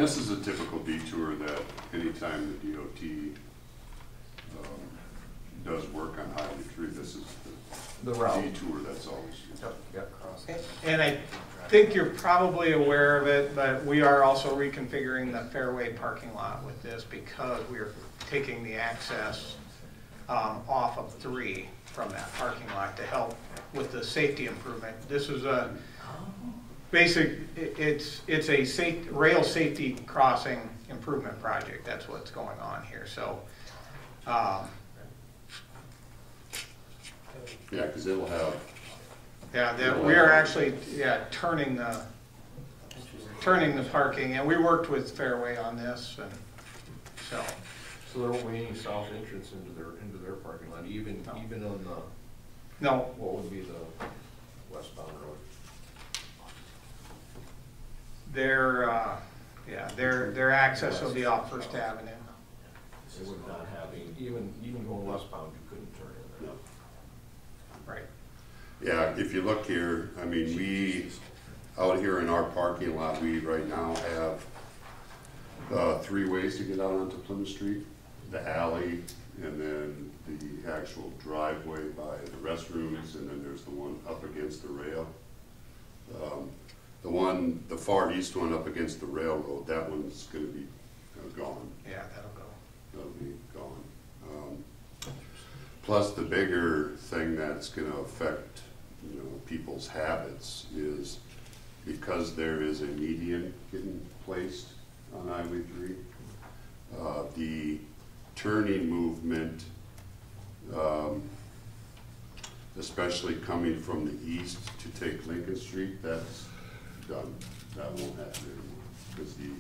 this is a typical detour that anytime the DOT does work on Highway 3, this is the route detour that's always used. Yep, crossing. And I think you're probably aware of it, but we are also reconfiguring the Fairway parking lot with this because we're taking the access off of 3 from that parking lot to help with the safety improvement. This is a basic, it's a rail safety crossing improvement project. That's what's going on here. So, yeah, because it'll have. yeah, we are actually turning the parking, and we worked with Fairway on this, and so. So there won't be any south entrance into their parking lot, even on the No. what would be the westbound road. Their access will be off First Avenue. They would not have even going westbound, you couldn't turn in there. No. Right. Yeah, if you look here, I mean, we, out here in our parking lot, we right now have 3 ways to get out onto Plymouth Street. The alley, and then the actual driveway by the restrooms, and then there's the one up against the rail. The far east one up against the railroad, that one's gonna be gone. Yeah, that'll go. That'll be gone. Plus, the bigger thing that's gonna affect, people's habits is because there is a median getting placed on Highway 3, the turning movement, especially coming from the east to take Lincoln Street, that's done. That won't happen anymore because the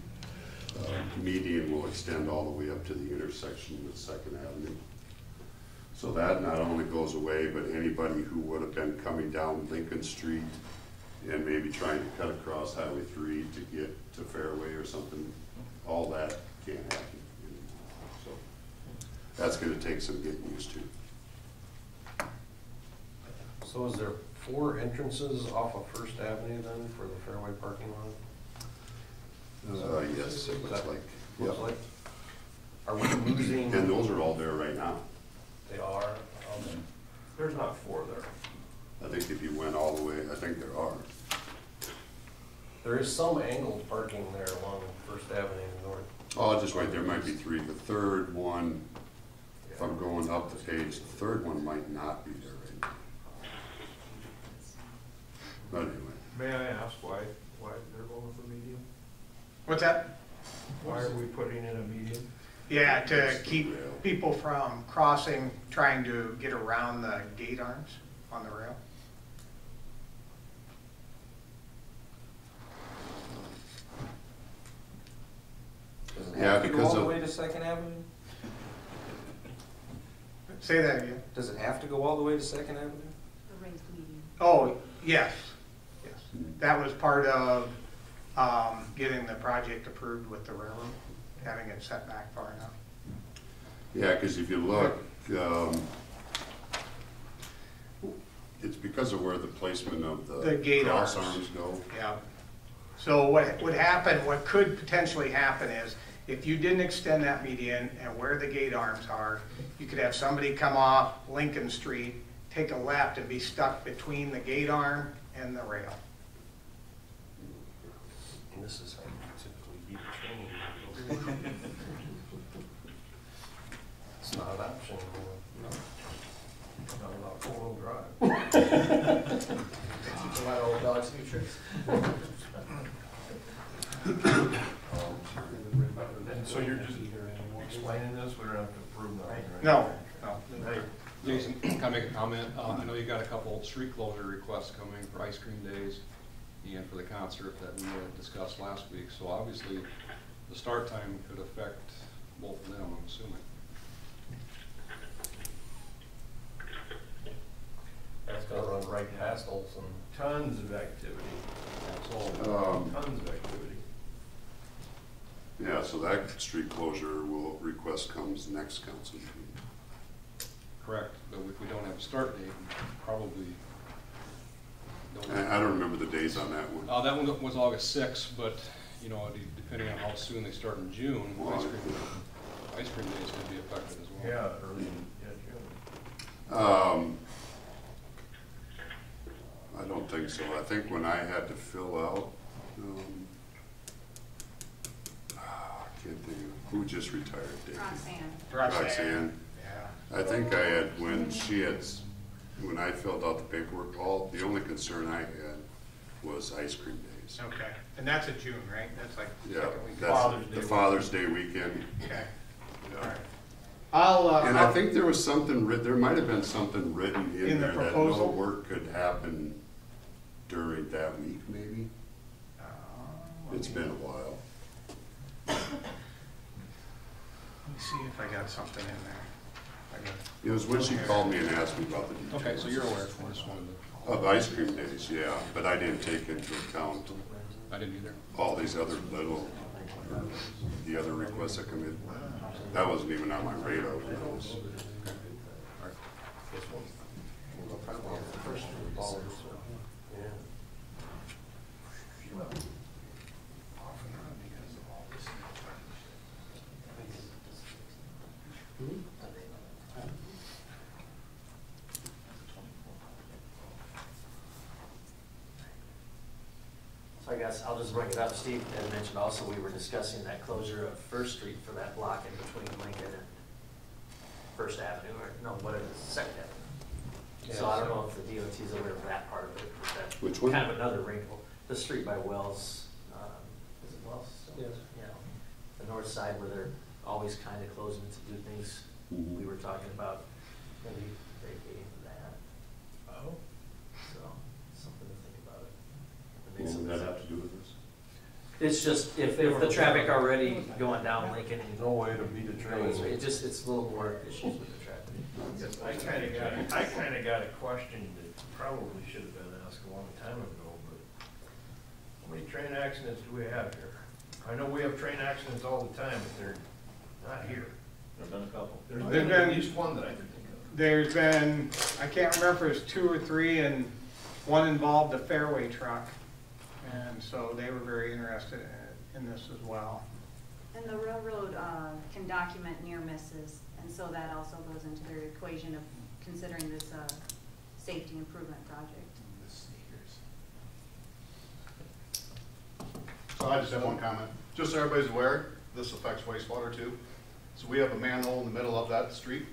median will extend all the way up to the intersection with 2nd Avenue. So that not only goes away, but anybody who would have been coming down Lincoln Street and maybe trying to cut across Highway 3 to get to Fairway or something, all that can't happen anymore. So that's going to take some getting used to. So is there 4 entrances off of First Avenue then for the Fairway parking lot? Yes, it looks like. Looks Yep. like. Are we losing? And those are all there right now. They are. There's not 4 there. I think if you went all the way, I think there are. There is some angled parking there along First Avenue north. Oh, just right there might be 3. The third one, if I'm going up the page, the third one might not be there right now. But anyway. May I ask why they're going with a medium? What's that? Why are we putting in a medium? Yeah, to keep people from crossing, trying to get around the gate arms on the rail. Does it Yeah, have to go because all the of- way to 2nd Avenue? Say that again. Does it have to go all the way to 2nd Avenue? The raised median. Oh, yes, yes. That was part of getting the project approved with the railroad, having it set back far enough. Yeah, because if you look, it's because of where the placement of The gate cross arms. arms go. Yeah. So what would happen, what could potentially happen is, if you didn't extend that median and where the gate arms are, you could have somebody come off Lincoln Street, take a left and be stuck between the gate arm and the rail. And this is how you typically keep it. It's not an option anymore. Not about 4-wheel drive. Teach a lot of old dogs new tricks. And so you're just explaining this, we don't have to approve that, right? No, no. Hey, Jason, can I make a comment? I know you got a couple street closure requests coming for ice cream days and for the concert that we had discussed last week. So obviously, the start time could affect both of them, I'm assuming. That's gonna run right past Olson. Tons of activity, That's all. tons of activity. Yeah, so that street closure request comes next council meeting. Correct, but if we don't have a start date, we probably don't. I don't remember the days on that one. That one was August 6th, but you know, depending on how soon they start in June, ice cream days could be affected as well. Yeah, early, June. I don't think so. I think when I had to fill out, I can't think of, who just retired, Dave? Roxanne. Yeah. I think I had, when I filled out the paperwork, the only concern I had was ice cream days. Okay, and that's in June, right? That's like Yeah, second week. that's the Father's Day weekend. Okay, Yeah. all right. I'll, And I think there was something there might have been something written In in the there that proposal? no work could happen during that week, maybe. It's been a while. Let me see if I got something in there. I got- It was when she called me and asked me about the details. Okay, so you're aware, I just wanted to, Of ice cream days, yeah, but I didn't take into account I didn't either. all these other the other requests that come in. That wasn't even on my radar when I was. We'll probably have the first one followed, so. Yeah. So I guess I'll just bring it up. Steve had mentioned also we were discussing that closure of First Street for that block in between Lincoln and First Avenue, or no, what is it, Second Avenue? So I don't know if the DOT is aware of that part of it. But that Which one? Kind of another wrinkle. The street by Wells, is it Wells? Yes. Yeah, the north side where they're always kind of closing to do things. Mhm. We were talking about maybe vacating that, Oh. so something to think about. What would that have to do with this? It's just, if the traffic already going down Lincoln and No way to beat a train. it's a little more issues with the traffic. I kinda got a question that probably should have been asked a long time ago, but how many train accidents do we have here? I know we have train accidents all the time, but they're not here. There've been a couple. There's There've been at been- least one that I can think of. There's been, I can't remember if it was 2 or 3, and one involved a Fairway truck. And so they were very interested in this as well. And the railroad can document near misses, and so that also goes into their equation of considering this safety improvement project. So I just have one comment. Just so everybody's aware, this affects wastewater too. So we have a manhole in the middle of that street.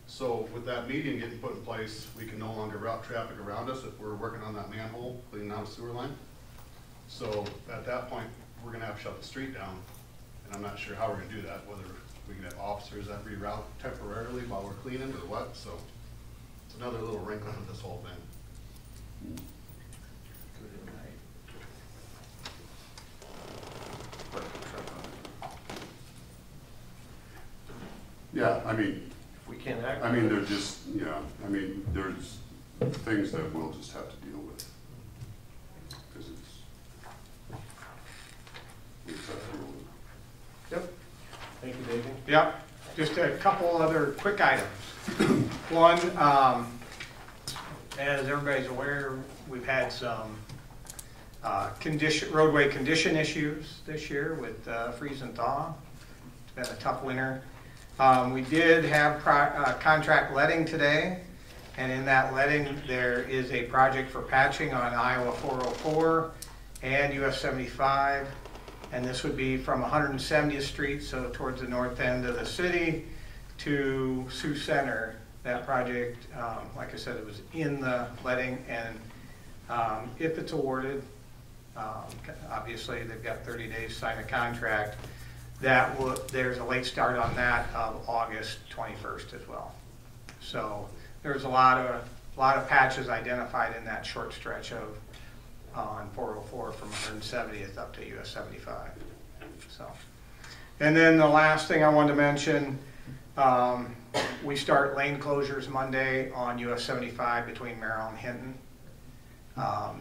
So with that median getting put in place, we can no longer route traffic around us if we're working on that manhole, cleaning out a sewer line. So at that point, we're gonna have to shut the street down. And I'm not sure how we're gonna do that, whether we can have officers that reroute temporarily while we're cleaning or what, so. It's another little wrinkle of this whole thing. Yeah, I mean, If we can't act. I mean, they're just, yeah, I mean, there's things that we'll just have to deal with. Because it's have to deal with. Yep. Thank you, David. Yep, just a couple other quick items. One, as everybody's aware, we've had some roadway condition issues this year with freeze and thaw. It's been a tough winter. We did have contract letting today, and in that letting, there is a project for patching on Iowa 404 and US 75. And this would be from 170th Street, so towards the north end of the city, to Sioux Center. That project, like I said, it was in the letting, and if it's awarded, obviously they've got 30 days to sign a contract. There's a late start on that of August 21st as well. So there's a lot of patches identified in that short stretch of on 404 from 170th up to US 75. So, and then the last thing I wanted to mention, we start lane closures Monday on US 75 between Merrill and Hinton.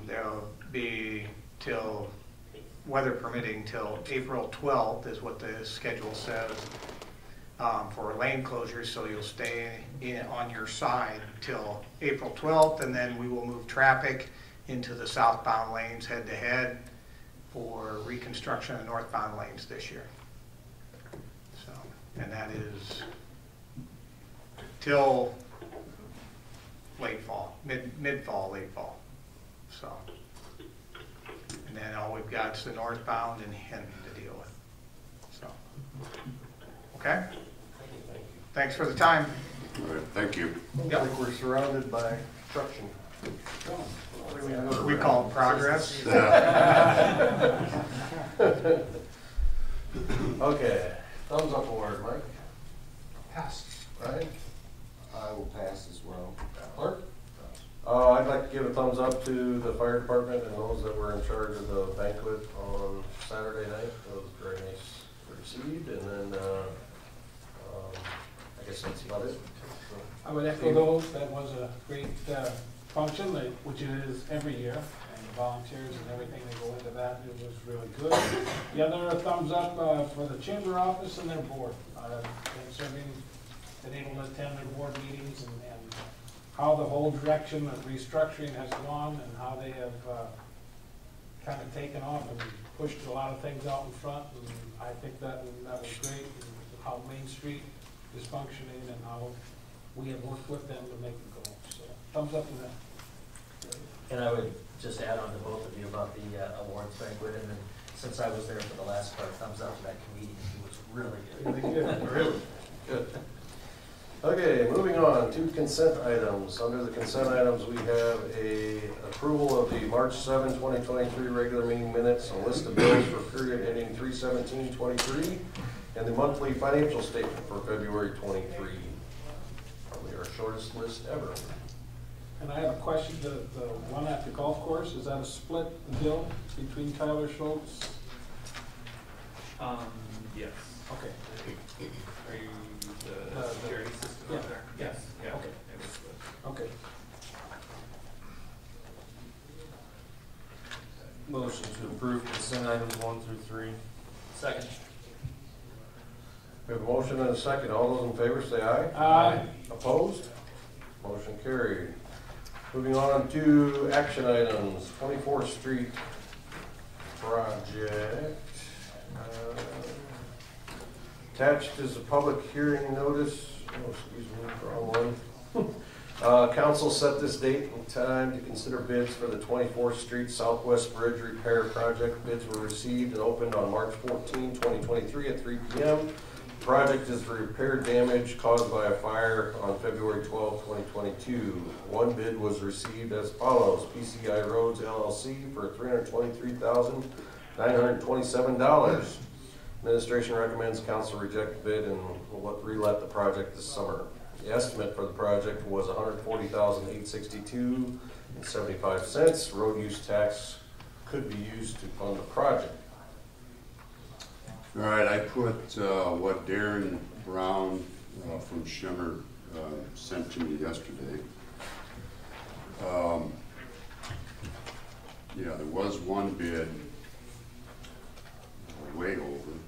There'll be till, weather permitting, till April 12th is what the schedule says for lane closures. So you'll stay on your side till April 12th, and then we will move traffic into the southbound lanes head to head for reconstruction of northbound lanes this year. So, and that is till late fall, mid-fall, late fall. So, and then all we've got is the northbound and Hinton to deal with. So, okay? Thanks for the time. All right, thank you. Yep. Like we're surrounded by construction. We call it progress. Okay, thumbs up award, Mike. Pass. Right? I will pass as well. Clerk? I'd like to give a thumbs up to the fire department and those that were in charge of the banquet on Saturday night. It was very nice received, and then, I guess that's about it. I would echo those. That was a great function, which it is every year, and the volunteers and everything that go into that, it was really good. The other thumbs up for the chamber office and their board. Been able to attend their board meetings and how the whole direction of restructuring has gone and how they have kind of taken off and pushed a lot of things out in front. And I think that was great, and how Main Street is functioning and how we have worked with them to make it go. So thumbs up to that. And I would just add on to both of you about the awards banquet, and then since I was there for the last part, thumbs up to that comedian. He was really good. Really good. Really? Good. Okay, moving on to consent items. Under the consent items, we have a approval of the March 7, 2023 regular meeting minutes, a list of bills for period ending 3/17/23, and the monthly financial statement for February 23. Probably our shortest list ever. And I have a question, the one at the golf course, is that a split bill between Tyler Schultz? Yes. Okay. Are you The the security system yeah, out there? yeah, Yes, yeah. okay. It was split. Okay. Motion to approve consent items 1 through 3. Second. We have a motion and a second. All those in favor say aye. Aye. Opposed? Motion carried. Moving on to action items, 24th Street project. Attached is a public hearing notice. Oh, excuse me, wrong one. Council set this date and time to consider bids for the 24th Street Southwest Bridge Repair Project. Bids were received and opened on March 14, 2023 at 3 p.m. The project is for repair damage caused by a fire on February 12, 2022. One bid was received as follows: PCI Roads LLC for $323,927. Administration recommends council reject the bid and will relet the project this summer. The estimate for the project was $140,862.75. Road use tax could be used to fund the project. All right, I put what Darren Brown from Shimmer sent to me yesterday. Yeah, there was one bid way over.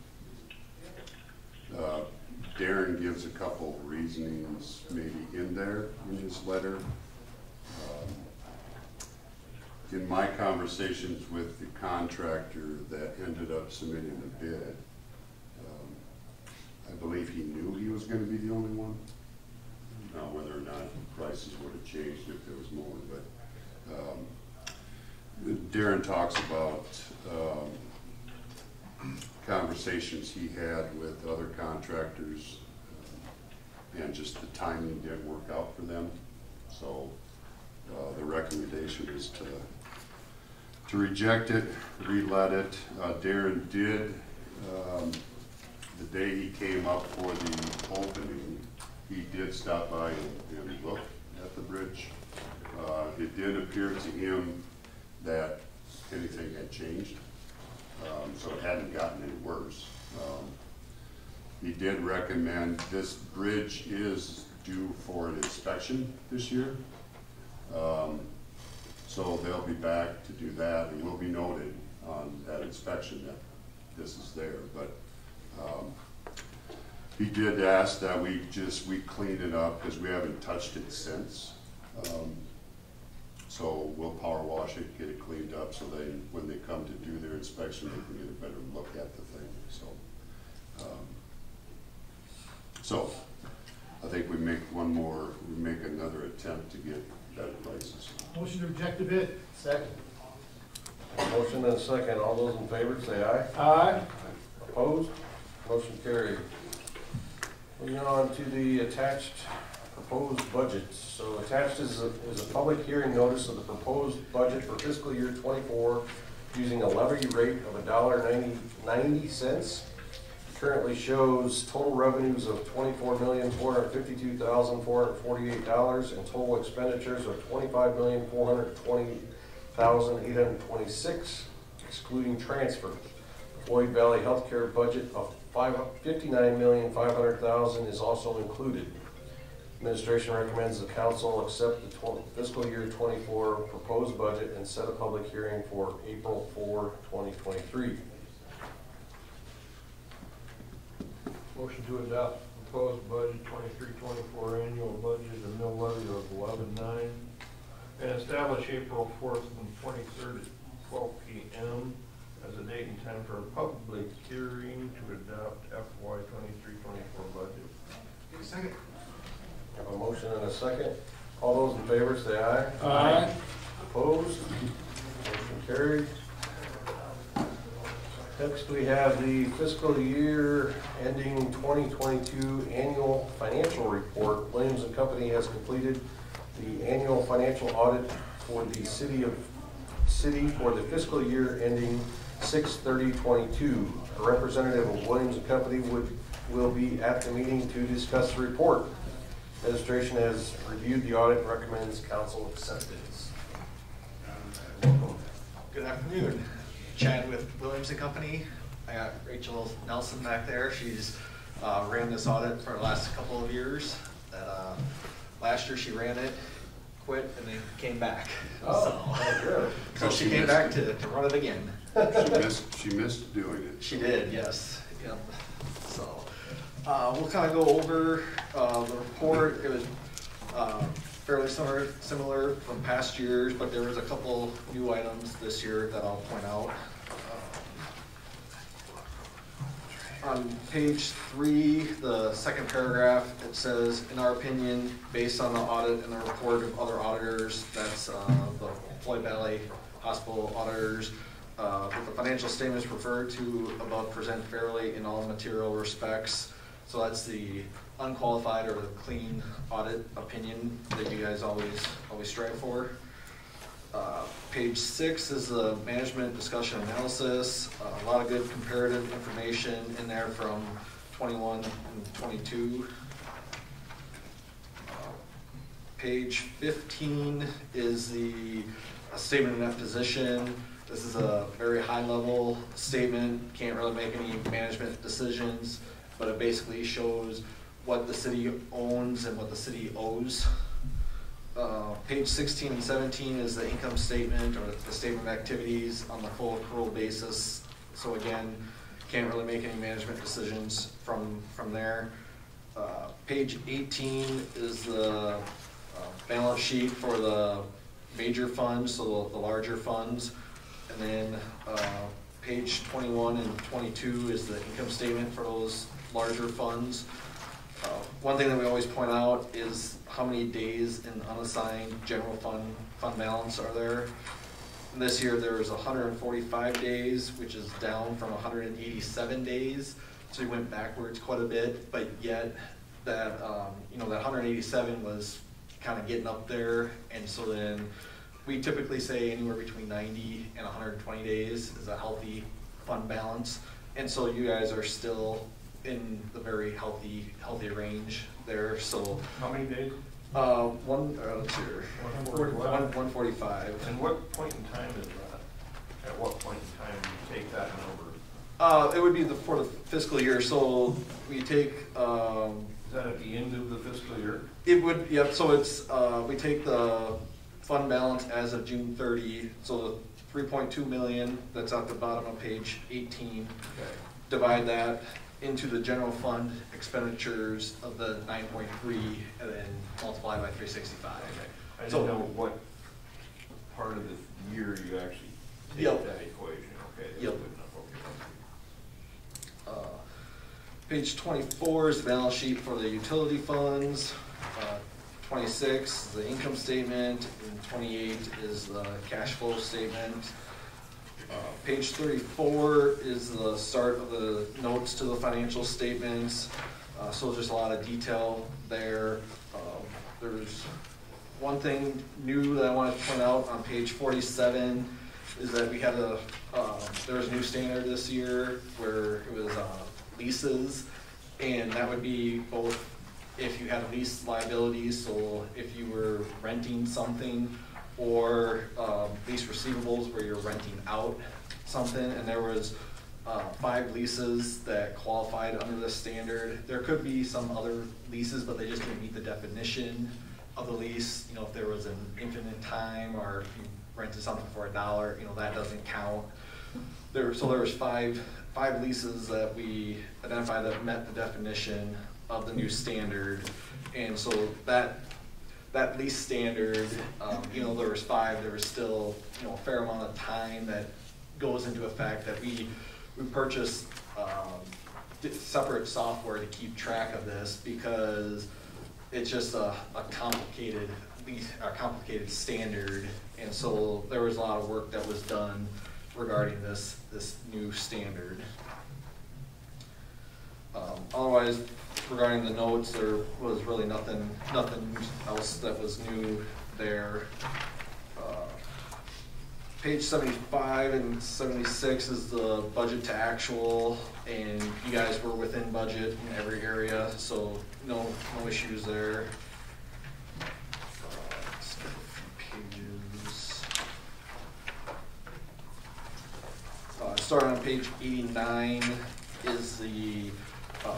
Darren gives a couple reasonings maybe in there in his letter. In my conversations with the contractor that ended up submitting the bid, I believe he knew he was going to be the only one. Now, whether or not prices would have changed if there was more, but Darren talks about conversations he had with other contractors, and just the timing didn't work out for them. So the recommendation is to reject it, relet it. Darren did, the day he came up for the opening, he did stop by and look at the bridge. It did appear to him that anything had changed, so it hadn't gotten any worse. He did recommend, this bridge is due for an inspection this year. So they'll be back to do that. It will be noted on that inspection that this is there, but he did ask that we clean it up because we haven't touched it since. So we'll power wash it, get it cleaned up, up so they, when they come to do their inspection, they can get a better look at the thing, so. So, I think we make another attempt to get better prices. Motion to reject the bid. Second. Motion and a second. All those in favor say aye. Aye. Opposed? Motion carried. Moving on to the attached proposed budget. So attached is a public hearing notice of the proposed budget for fiscal year '24 using a levy rate of $1.90. Currently shows total revenues of $24,452,448 and total expenditures of $25,420,826, excluding transfers. Floyd Valley Healthcare budget of $59,500,000 is also included. Administration recommends the council accept the fiscal year '24 proposed budget and set a public hearing for April 4, 2023. Motion to adopt proposed budget 23-24 annual budget, a mill levy of 11.9, and establish April 4th and 23rd at 12 p.m. as a date and time for a public hearing to adopt FY 23-24 budget. Second. Have a motion and a second. All those in favor say aye. Aye. Opposed? Motion carried. Next, we have the fiscal year ending 2022 annual financial report. Williams & Company has completed the annual financial audit for the city for the fiscal year ending 6/30/22. A representative of Williams & Company will be at the meeting to discuss the report. Administration has reviewed the audit and recommends council acceptance. Good afternoon. Chad with Williams & Company. I got Rachel Nelson back there. She's ran this audit for the last couple of years. Last year she ran it, quit, and then came back. So she came back to run it again. She missed doing it. She did, yes. Yep. So we'll kind of go over the report. It was fairly similar from past years, but there was a couple new items this year that I'll point out. On page 3, the second paragraph, it says, in our opinion, based on the audit and the report of other auditors, that's the Floyd Valley Hospital auditors, that the financial statements referred to above present fairly in all material respects. So that's the unqualified or the clean audit opinion that you guys always strive for. Page 6 is the management discussion analysis. A lot of good comparative information in there from 21 and 22. Page 15 is the statement of net position. This is a very high level statement. Can't really make any management decisions, but it basically shows what the city owns and what the city owes. Page 16 and 17 is the income statement or the statement of activities on the full accrual basis. So again, can't really make any management decisions from there. Page 18 is the balance sheet for the major funds, so the larger funds. And then page 21 and 22 is the income statement for those larger funds. One thing that we always point out is how many days in unassigned general fund balance are there. And this year there was 145 days, which is down from 187 days. So we went backwards quite a bit, but yet that that 187 was kind of getting up there, and so then we typically say anywhere between 90 and 120 days is a healthy fund balance, and so you guys are still in the very healthy range there. So How many days? Let's see here. 145. And what point in time is that? At what point in time do you take that number? It would be for the fiscal year. So we take. Is that at the end of the fiscal year? It would. Yep. So it's we take the fund balance as of June 30. So the 3.2 million that's at the bottom of page 18. Okay. Divide that into the general fund expenditures of the 9.3 and then multiply by 365. I didn't know what part of the year you actually take Yep. that equation, okay, that's Yep. good enough, okay. Page 24 is the balance sheet for the utility funds. 26 is the income statement, and 28 is the cash flow statement. Page 34 is the start of the notes to the financial statements. So there's a lot of detail there. There's one thing new that I want to point out on page 47 is that we had there was a new standard this year where it was leases, and that would be both if you had lease liabilities, so if you were renting something, or lease receivables where you're renting out something, and there was 5 leases that qualified under this standard. There could be some other leases, but they just didn't meet the definition of the lease. You know, if there was an infinite time, or if you rented something for $1, you know, that doesn't count. So there was five leases that we identified that met the definition of the new standard, and so that lease standard, you know, there was 5. There was still, you know, a fair amount of time that goes into effect that we purchased separate software to keep track of this, because it's just a complicated standard, and so there was a lot of work that was done regarding this new standard. Otherwise, regarding the notes, there was really nothing else that was new there. Page 75 and 76 is the budget to actual, and you guys were within budget in every area, so no issues there. Skip a few pages. Starting on page 89 is the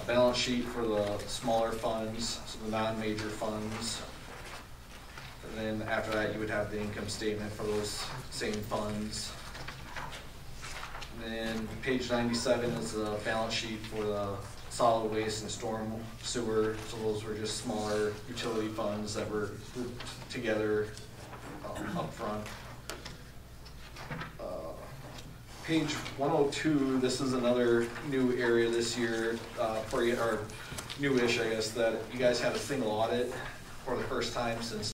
balance sheet for the smaller funds, so the non-major funds. And then after that, you would have the income statement for those same funds. And then page 97 is the balance sheet for the solid waste and storm sewer. So those were just smaller utility funds that were grouped together up front. Page 102, this is another new area this year for you, or newish, I guess, that you guys had a single audit for the first time since